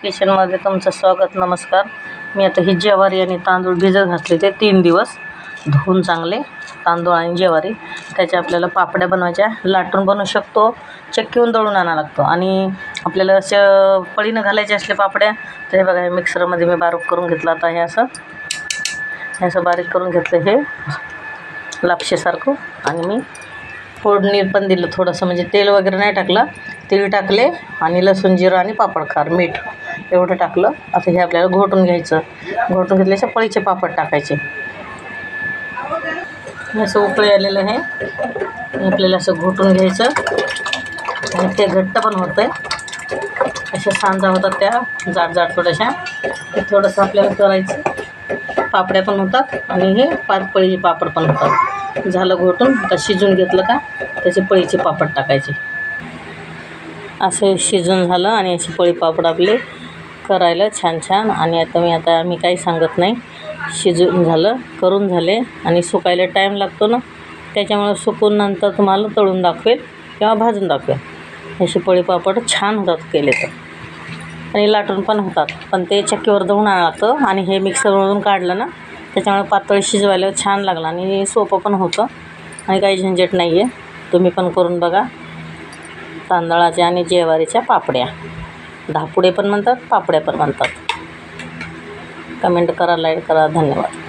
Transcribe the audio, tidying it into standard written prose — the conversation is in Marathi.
किचनमध्ये तुमचं स्वागत. नमस्कार. मी आता ही ज्वारी आणि तांदूळ भिजत घातले ते 3 दिवस धुवून चांगले. तांदूळ आणि ज्वारी त्याच्या आपल्याला पापड्या बनवायच्या. लाटून बनवू शकतो, चक्कीहून दळून आणावं लागतो. आणि आपल्याला असं पळीनं घालायचे असले पापड्या तर हे बघा, हे मिक्सरमध्ये मी बारीक करून घेतलं. आता हे असं बारीक करून घेतलं, हे लापशीसारखं. आणि मी फोडणी पण दिलं थोडंसं, म्हणजे तेल वगैरे नाही टाकलं. तीळ टाकले आणि लसूण, जिरं आणि पापडखार, मीठ एवढं टाकलं. आता हे आपल्याला घोटून घ्यायचं. घोटून घेतल्याच्या पळीचे पापड टाकायचे. असं उकळी आलेलं आहे, आपल्याला असं घोटून घ्यायचं. आणि ते घट्ट पण होतं आहे. अशा सांजा होतात त्या जाड थोड्याशा. ते थोडंसं आपल्याला करायचं. पापड्या पण होतात आणि हे 5 पळीचे पापड पण होतात. झालं घोटून. आता शिजून घेतलं का त्याचे पळीचे पापड टाकायचे. असे शिजून झालं आणि असे पळी पापड आपले करायला छान. आणि आता मी काही सांगत नाही. शिजून झालं, करून झाले. आणि सुकायला टाईम लागतो ना, त्याच्यामुळे सुकून नंतर तुम्हाला तळून दाखवेल किंवा भाजून दाखवेल. असे पळी पापड छान होतात केले तर. आणि लाटून पण होतात, पण ते चक्कीवर दळून आणावं लागतं. आणि हे मिक्सरमधून काढलं ना, त्याच्यामुळे पातळ शिजवायला छान लागलं. आणि सोपं पण होतं आणि काही झंझट नाही आहे. तुम्ही पण करून बघा. तांदळाच्या आणि ज्वारीच्या पापड्या, धापुडे पण म्हणतात, पापड्या पण म्हणतात. कमेंट करा, लाईक करा. धन्यवाद.